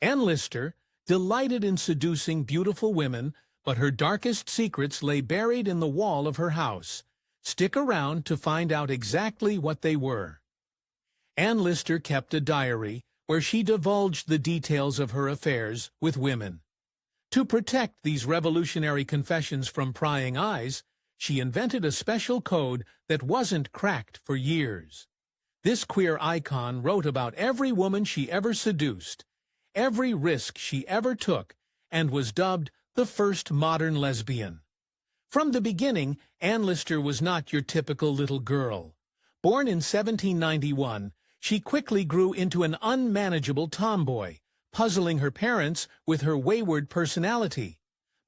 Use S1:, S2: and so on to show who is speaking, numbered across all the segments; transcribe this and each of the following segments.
S1: Anne Lister delighted in seducing beautiful women, but her darkest secrets lay buried in the wall of her house. Stick around to find out exactly what they were. Anne Lister kept a diary where she divulged the details of her affairs with women. To protect these revolutionary confessions from prying eyes, she invented a special code that wasn't cracked for years. This queer icon wrote about every woman she ever seduced, every risk she ever took, and was dubbed the first modern lesbian. From the beginning, Anne Lister was not your typical little girl. Born in 1791, she quickly grew into an unmanageable tomboy, puzzling her parents with her wayward personality.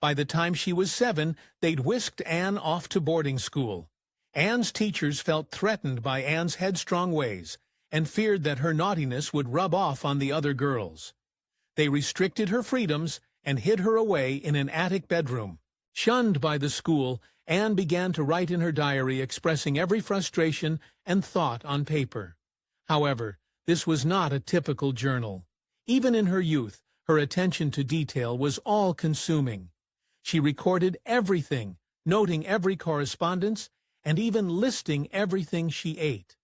S1: By the time she was 7, they'd whisked Anne off to boarding school. Anne's teachers felt threatened by Anne's headstrong ways and feared that her naughtiness would rub off on the other girls. They restricted her freedoms and hid her away in an attic bedroom. Shunned by the school, Anne began to write in her diary, expressing every frustration and thought on paper. However, this was not a typical journal. Even in her youth, her attention to detail was all-consuming. She recorded everything, noting every correspondence, and even listing everything she ate.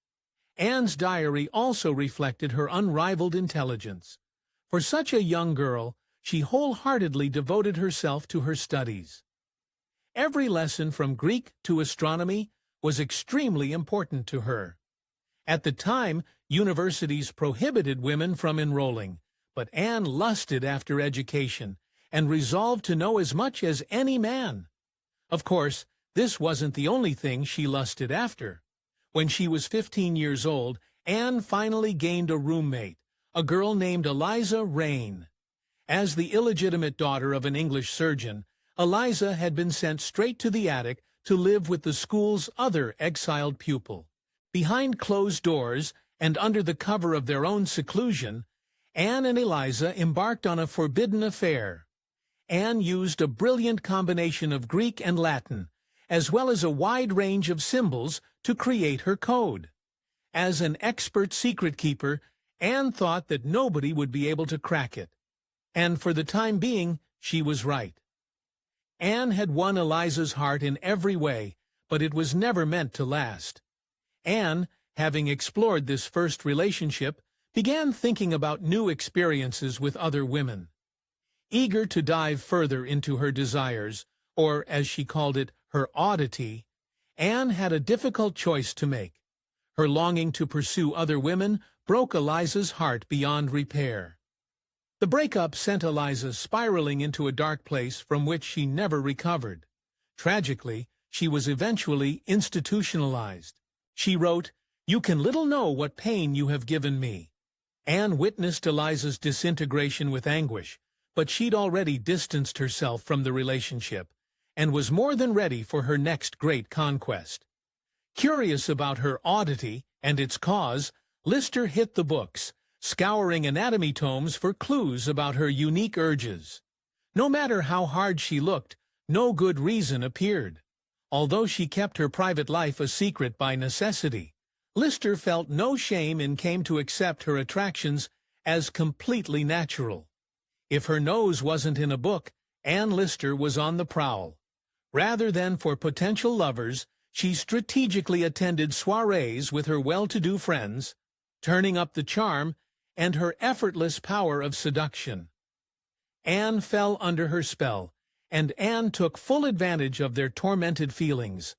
S1: Anne's diary also reflected her unrivaled intelligence. For such a young girl, she wholeheartedly devoted herself to her studies. Every lesson from Greek to astronomy was extremely important to her. At the time, universities prohibited women from enrolling, but Anne lusted after education and resolved to know as much as any man. Of course, this wasn't the only thing she lusted after. When she was 15 years old, Anne finally gained a roommate, a girl named Eliza Rain. As the illegitimate daughter of an English surgeon, Eliza had been sent straight to the attic to live with the school's other exiled pupil. Behind closed doors and under the cover of their own seclusion, Anne and Eliza embarked on a forbidden affair. Anne used a brilliant combination of Greek and Latin, as well as a wide range of symbols to create her code. As an expert secret keeper, Anne thought that nobody would be able to crack it. And for the time being, she was right. Anne had won Eliza's heart in every way, but it was never meant to last. Anne, having explored this first relationship, began thinking about new experiences with other women. Eager to dive further into her desires, or as she called it, her oddity, Anne had a difficult choice to make. Her longing to pursue other women broke Eliza's heart beyond repair. The breakup sent Eliza spiraling into a dark place from which she never recovered. Tragically, she was eventually institutionalized. She wrote, "You can little know what pain you have given me." Anne witnessed Eliza's disintegration with anguish, but she'd already distanced herself from the relationship and was more than ready for her next great conquest. Curious about her oddity and its cause, Lister hit the books, scouring anatomy tomes for clues about her unique urges. No matter how hard she looked, no good reason appeared. Although she kept her private life a secret by necessity, Lister felt no shame and came to accept her attractions as completely natural. If her nose wasn't in a book, Anne Lister was on the prowl. Rather than for potential lovers, she strategically attended soirees with her well-to-do friends, turning up the charm and her effortless power of seduction. Anne fell under her spell, and Anne took full advantage of their tormented feelings.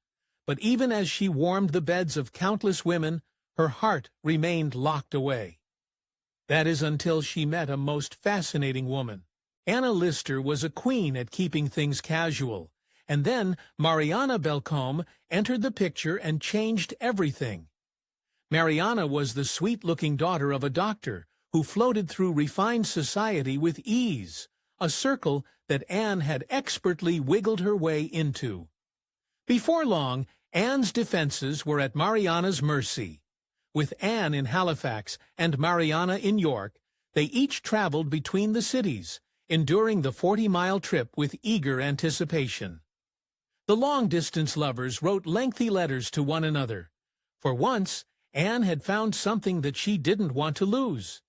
S1: But even as she warmed the beds of countless women, her heart remained locked away. That is until she met a most fascinating woman. Anna Lister was a queen at keeping things casual, and then Mariana Belcombe entered the picture and changed everything. Mariana was the sweet-looking daughter of a doctor who floated through refined society with ease, a circle that Anne had expertly wiggled her way into. Before long, Anne's defenses were at Mariana's mercy. With Anne in Halifax and Mariana in York, they each traveled between the cities, enduring the 40-mile trip with eager anticipation. The long-distance lovers wrote lengthy letters to one another. For once, Anne had found something that she didn't want to lose.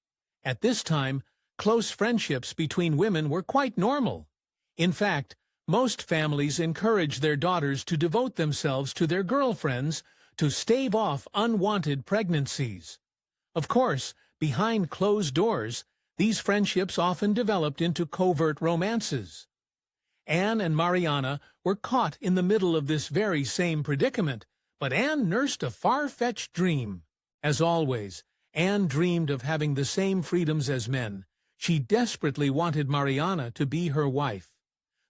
S1: At this time, close friendships between women were quite normal. In fact, most families encourage their daughters to devote themselves to their girlfriends to stave off unwanted pregnancies. Of course, behind closed doors, these friendships often developed into covert romances. Anne and Mariana were caught in the middle of this very same predicament, but Anne nursed a far-fetched dream. As always, Anne dreamed of having the same freedoms as men. She desperately wanted Mariana to be her wife.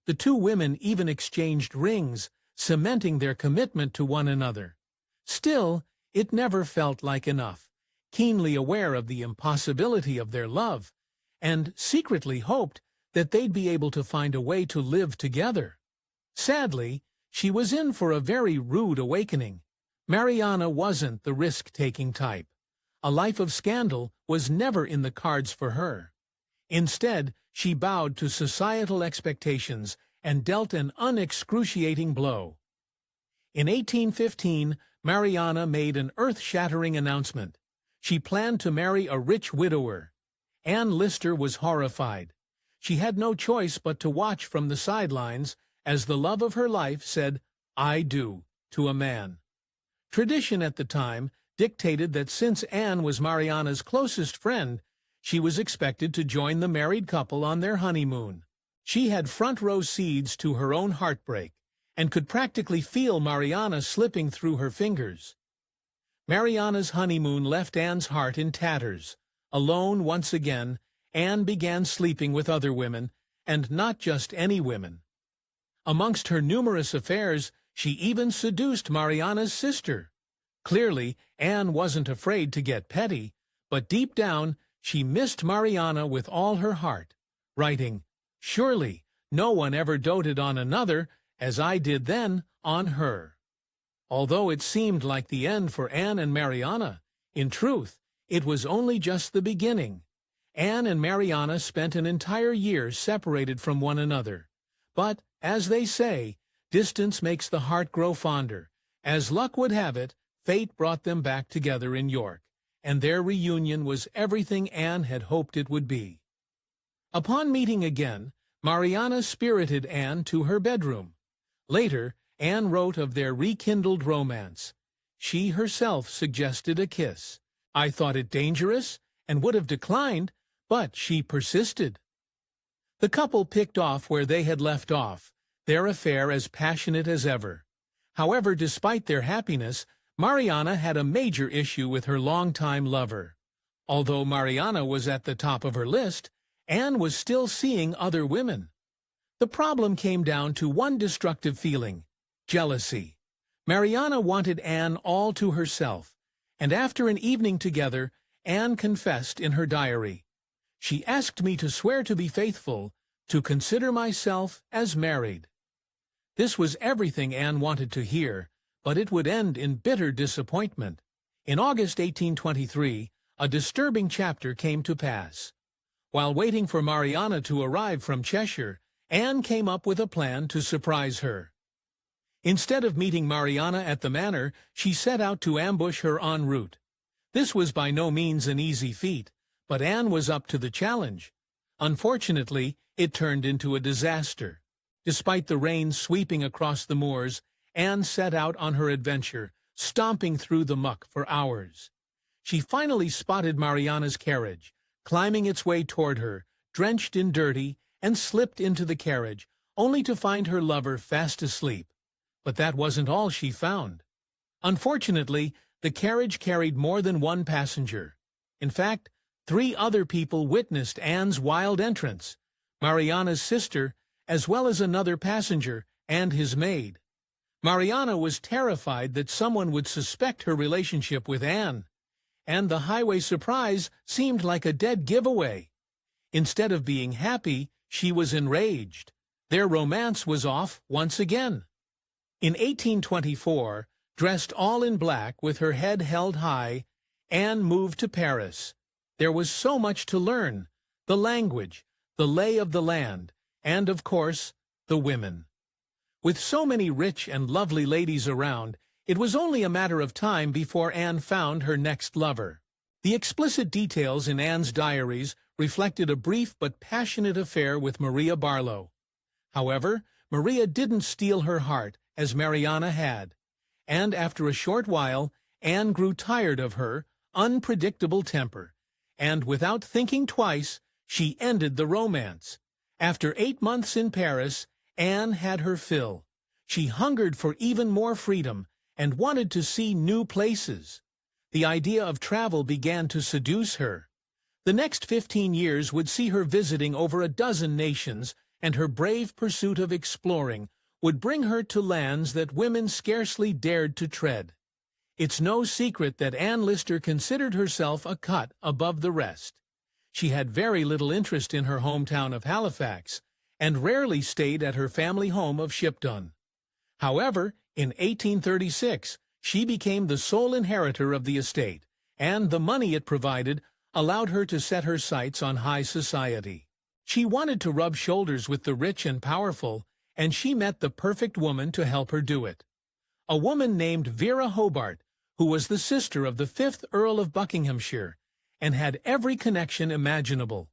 S1: The two women even exchanged rings, cementing their commitment to one another. Still, it never felt like enough, keenly aware of the impossibility of their love, and secretly hoped that they'd be able to find a way to live together. Sadly, she was in for a very rude awakening. Mariana wasn't the risk-taking type. A life of scandal was never in the cards for her. Instead, she bowed to societal expectations and dealt an unexcruciating blow. In 1815, Mariana made an earth-shattering announcement. She planned to marry a rich widower. Anne Lister was horrified. She had no choice but to watch from the sidelines as the love of her life said, "I do," to a man. Tradition at the time dictated that since Anne was Mariana's closest friend, she was expected to join the married couple on their honeymoon. She had front-row seats to her own heartbreak and could practically feel Mariana slipping through her fingers. Mariana's honeymoon left Anne's heart in tatters. Alone once again, Anne began sleeping with other women, and not just any women. Amongst her numerous affairs, she even seduced Mariana's sister. Clearly, Anne wasn't afraid to get petty, but deep down, she missed Mariana with all her heart, writing, "Surely, no one ever doted on another, as I did then on her." Although it seemed like the end for Anne and Mariana, in truth, it was only just the beginning. Anne and Mariana spent an entire year separated from one another. But, as they say, distance makes the heart grow fonder. As luck would have it, fate brought them back together in York, and their reunion was everything Anne had hoped it would be. Upon meeting again, Mariana spirited Anne to her bedroom. Later, Anne wrote of their rekindled romance. She herself suggested a kiss. I thought it dangerous and would have declined, but she persisted. The couple picked off where they had left off, their affair as passionate as ever. However, despite their happiness, Mariana had a major issue with her longtime lover. Although Mariana was at the top of her list, Anne was still seeing other women. The problem came down to one destructive feeling: jealousy. Mariana wanted Anne all to herself, and after an evening together, Anne confessed in her diary, "She asked me to swear to be faithful, to consider myself as married." This was everything Anne wanted to hear, but it would end in bitter disappointment. In August 1823, a disturbing chapter came to pass. While waiting for Mariana to arrive from Cheshire, Anne came up with a plan to surprise her. Instead of meeting Mariana at the manor, she set out to ambush her en route. This was by no means an easy feat, but Anne was up to the challenge. Unfortunately, it turned into a disaster. Despite the rain sweeping across the moors, Anne set out on her adventure, stomping through the muck for hours. She finally spotted Mariana's carriage, climbing its way toward her, drenched in dirty, and slipped into the carriage, only to find her lover fast asleep. But that wasn't all she found. Unfortunately, the carriage carried more than one passenger. In fact, 3 other people witnessed Anne's wild entrance: Mariana's sister, as well as another passenger, and his maid. Mariana was terrified that someone would suspect her relationship with Anne, and the highway surprise seemed like a dead giveaway. Instead of being happy, she was enraged. Their romance was off once again. In 1824, dressed all in black with her head held high, Anne moved to Paris. There was so much to learn: the language, the lay of the land, and, of course, the women. With so many rich and lovely ladies around, it was only a matter of time before Anne found her next lover. The explicit details in Anne's diaries reflected a brief but passionate affair with Maria Barlow. However, Maria didn't steal her heart, as Mariana had, and after a short while, Anne grew tired of her unpredictable temper, and without thinking twice, she ended the romance. After 8 months in Paris, Anne had her fill. She hungered for even more freedom and wanted to see new places. The idea of travel began to seduce her. The next 15 years would see her visiting over a dozen nations, and her brave pursuit of exploring would bring her to lands that women scarcely dared to tread. It's no secret that Anne Lister considered herself a cut above the rest. She had very little interest in her hometown of Halifax, and rarely stayed at her family home of Shibden. However, in 1836, she became the sole inheritor of the estate, and the money it provided allowed her to set her sights on high society. She wanted to rub shoulders with the rich and powerful, and she met the perfect woman to help her do it. A woman named Vera Hobart, who was the sister of the 5th Earl of Buckinghamshire, and had every connection imaginable.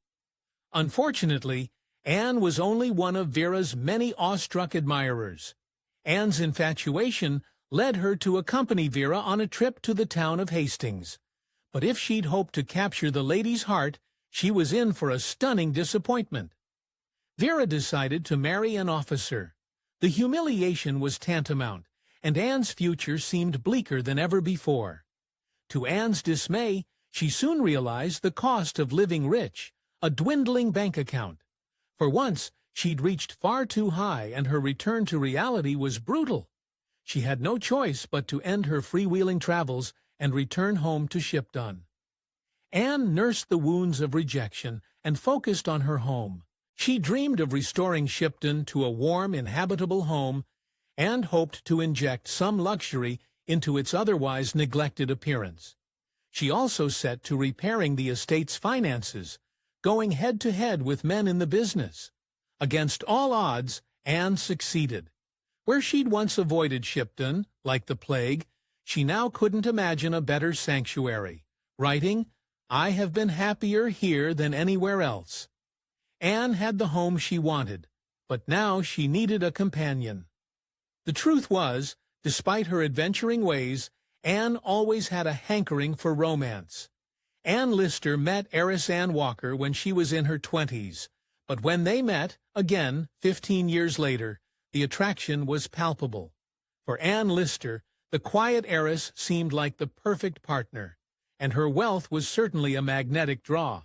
S1: Unfortunately, Anne was only one of Vera's many awestruck admirers. Anne's infatuation led her to accompany Vera on a trip to the town of Hastings. But if she'd hoped to capture the lady's heart, she was in for a stunning disappointment. Vera decided to marry an officer. The humiliation was tantamount, and Anne's future seemed bleaker than ever before. To Anne's dismay, she soon realized the cost of living rich, a dwindling bank account. For once, she'd reached far too high, and her return to reality was brutal. She had no choice but to end her freewheeling travels and return home to Shibden. Anne nursed the wounds of rejection and focused on her home. She dreamed of restoring Shibden to a warm, inhabitable home and hoped to inject some luxury into its otherwise neglected appearance. She also set to repairing the estate's finances, going head-to-head with men in the business. Against all odds, Anne succeeded. Where she'd once avoided Shibden, like the plague, she now couldn't imagine a better sanctuary, writing, "I have been happier here than anywhere else." Anne had the home she wanted, but now she needed a companion. The truth was, despite her adventuring ways, Anne always had a hankering for romance. Anne Lister met heiress Anne Walker when she was in her 20s, but when they met, again, 15 years later, the attraction was palpable. For Anne Lister, the quiet heiress seemed like the perfect partner, and her wealth was certainly a magnetic draw.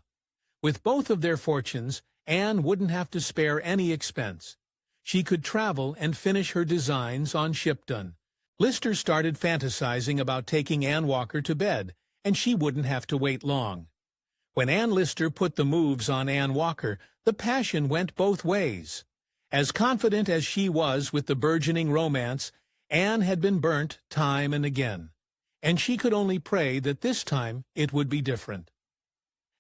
S1: With both of their fortunes, Anne wouldn't have to spare any expense. She could travel and finish her designs on Shibden. Lister started fantasizing about taking Anne Walker to bed, and she wouldn't have to wait long. When Anne Lister put the moves on Anne Walker, the passion went both ways. As confident as she was with the burgeoning romance, Anne had been burnt time and again, and she could only pray that this time it would be different.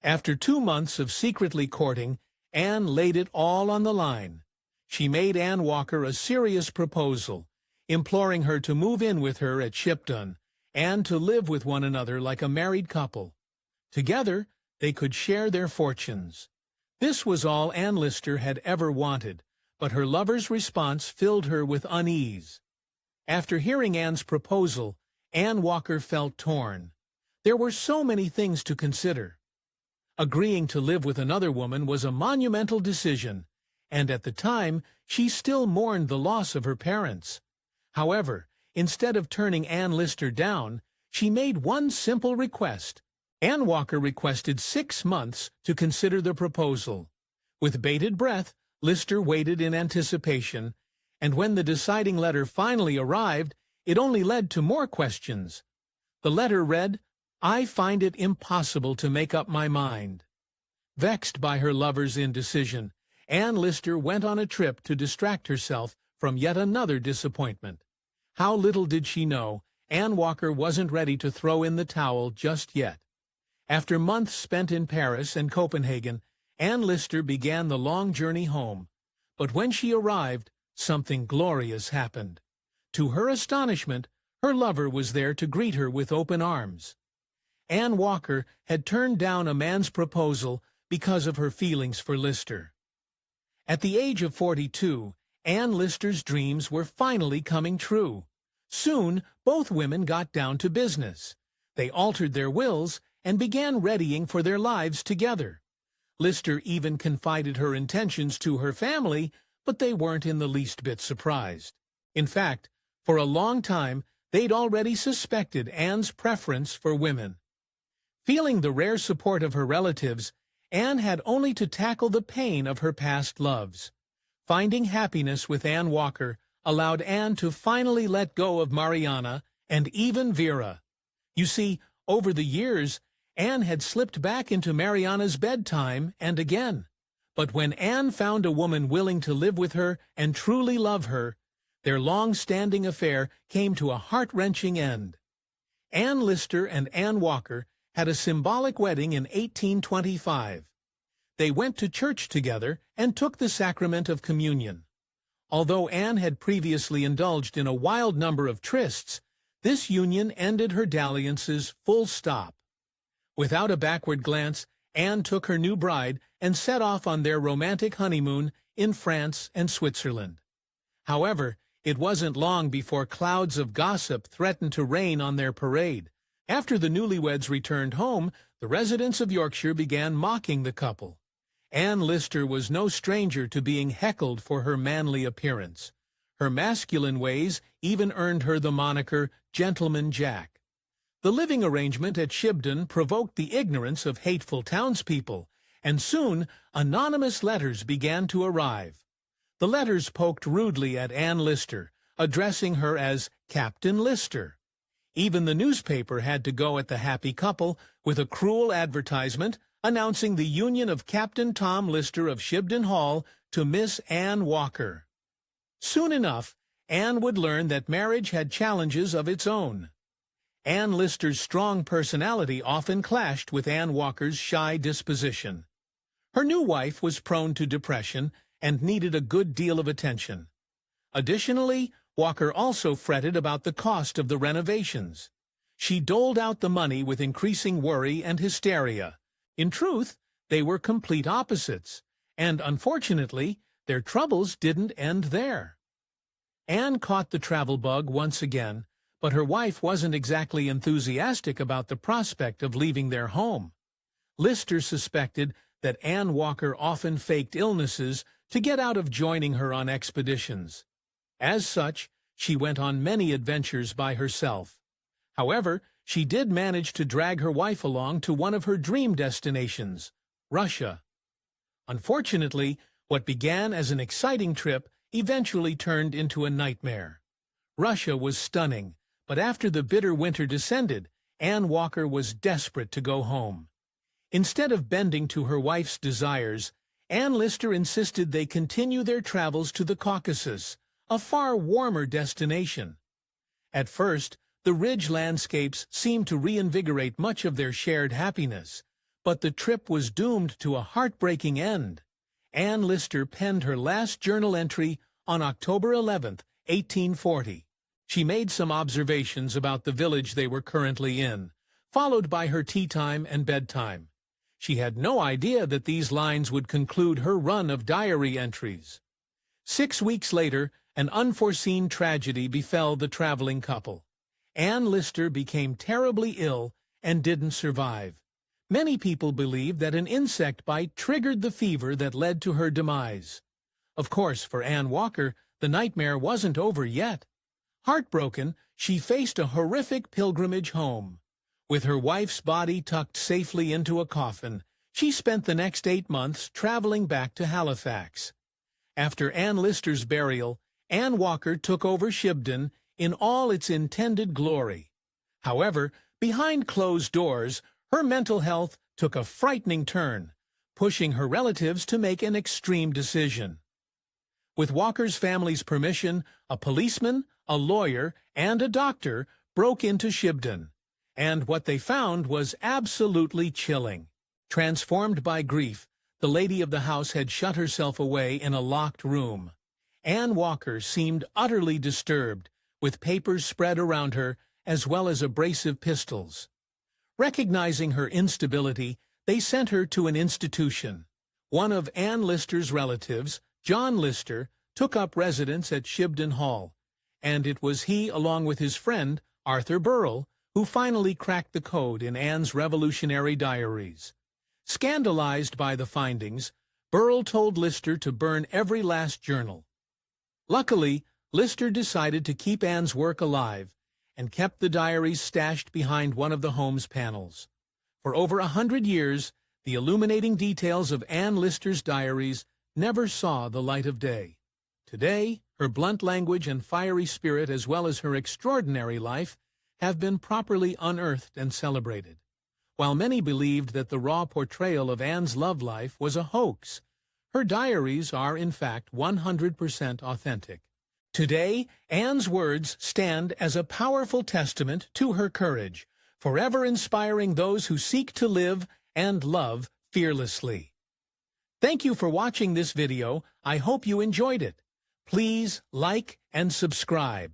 S1: After 2 months of secretly courting, Anne laid it all on the line. She made Anne Walker a serious proposal, imploring her to move in with her at Shibden and to live with one another like a married couple. Together, they could share their fortunes. This was all Anne Lister had ever wanted, but her lover's response filled her with unease. After hearing Anne's proposal, Anne Walker felt torn. There were so many things to consider. Agreeing to live with another woman was a monumental decision, and at the time, she still mourned the loss of her parents. However, instead of turning Anne Lister down, she made one simple request. Anne Walker requested 6 months to consider the proposal. With bated breath, Lister waited in anticipation, and when the deciding letter finally arrived, it only led to more questions. The letter read, "I find it impossible to make up my mind." Vexed by her lover's indecision, Anne Lister went on a trip to distract herself from yet another disappointment. How little did she know, Anne Walker wasn't ready to throw in the towel just yet. After months spent in Paris and Copenhagen, Anne Lister began the long journey home. But when she arrived, something glorious happened. To her astonishment, her lover was there to greet her with open arms. Anne Walker had turned down a man's proposal because of her feelings for Lister. At the age of 42, Anne Lister's dreams were finally coming true. Soon, both women got down to business. They altered their wills and began readying for their lives together. Lister even confided her intentions to her family, but they weren't in the least bit surprised. In fact, for a long time, they'd already suspected Anne's preference for women. Feeling the rare support of her relatives, Anne had only to tackle the pain of her past loves. Finding happiness with Anne Walker allowed Anne to finally let go of Mariana and even Vera. You see, over the years, Anne had slipped back into Mariana's bedtime and again. But when Anne found a woman willing to live with her and truly love her, their long-standing affair came to a heart-wrenching end. Anne Lister and Anne Walker had a symbolic wedding in 1825. They went to church together and took the sacrament of communion. Although Anne had previously indulged in a wild number of trysts, this union ended her dalliances full stop. Without a backward glance, Anne took her new bride and set off on their romantic honeymoon in France and Switzerland. However, it wasn't long before clouds of gossip threatened to rain on their parade. After the newlyweds returned home, the residents of Yorkshire began mocking the couple. Anne Lister was no stranger to being heckled for her manly appearance. Her masculine ways even earned her the moniker Gentleman Jack. The living arrangement at Shibden provoked the ignorance of hateful townspeople, and soon anonymous letters began to arrive. The letters poked rudely at Anne Lister, addressing her as Captain Lister. Even the newspaper had to go at the happy couple with a cruel advertisement announcing the union of Captain Tom Lister of Shibden Hall to Miss Anne Walker. Soon enough, Anne would learn that marriage had challenges of its own. Anne Lister's strong personality often clashed with Anne Walker's shy disposition. Her new wife was prone to depression and needed a good deal of attention. Additionally, Walker also fretted about the cost of the renovations. She doled out the money with increasing worry and hysteria. In truth, they were complete opposites, and unfortunately, their troubles didn't end there. Anne caught the travel bug once again, but her wife wasn't exactly enthusiastic about the prospect of leaving their home. Lister suspected that Anne Walker often faked illnesses to get out of joining her on expeditions. As such, she went on many adventures by herself. However, she did manage to drag her wife along to one of her dream destinations, Russia. Unfortunately, what began as an exciting trip eventually turned into a nightmare. Russia was stunning, but after the bitter winter descended, Anne Walker was desperate to go home. Instead of bending to her wife's desires, Anne Lister insisted they continue their travels to the Caucasus, a far warmer destination. At first, the ridge landscapes seemed to reinvigorate much of their shared happiness, but the trip was doomed to a heartbreaking end. Anne Lister penned her last journal entry on October 11, 1840. She made some observations about the village they were currently in, followed by her tea time and bedtime. She had no idea that these lines would conclude her run of diary entries. 6 weeks later, an unforeseen tragedy befell the traveling couple. Anne Lister became terribly ill and didn't survive. Many people believe that an insect bite triggered the fever that led to her demise. Of course, for Anne Walker, the nightmare wasn't over yet. Heartbroken, she faced a horrific pilgrimage home. With her wife's body tucked safely into a coffin, she spent the next 8 months traveling back to Halifax. After Anne Lister's burial, Anne Walker took over Shibden in all its intended glory. However, behind closed doors, her mental health took a frightening turn, pushing her relatives to make an extreme decision. With Walker's family's permission, a policeman, a lawyer, and a doctor broke into Shibden, and what they found was absolutely chilling. Transformed by grief, the lady of the house had shut herself away in a locked room. Anne Walker seemed utterly disturbed, with papers spread around her, as well as abrasive pistols. Recognizing her instability, They sent her to an institution. One of Anne Lister's relatives, John Lister, took up residence at Shibden Hall, and it was he, along with his friend, Arthur Burrell, who finally cracked the code in Anne's revolutionary diaries. Scandalized by the findings, Burrell told Lister to burn every last journal. Luckily, Lister decided to keep Anne's work alive and kept the diaries stashed behind one of the home's panels. For over 100 years, the illuminating details of Anne Lister's diaries never saw the light of day. Today, her blunt language and fiery spirit, as well as her extraordinary life, have been properly unearthed and celebrated. While many believed that the raw portrayal of Anne's love life was a hoax, her diaries are in fact 100% authentic. Today, Anne's words stand as a powerful testament to her courage, forever inspiring those who seek to live and love fearlessly. Thank you for watching this video. I hope you enjoyed it. Please like and subscribe.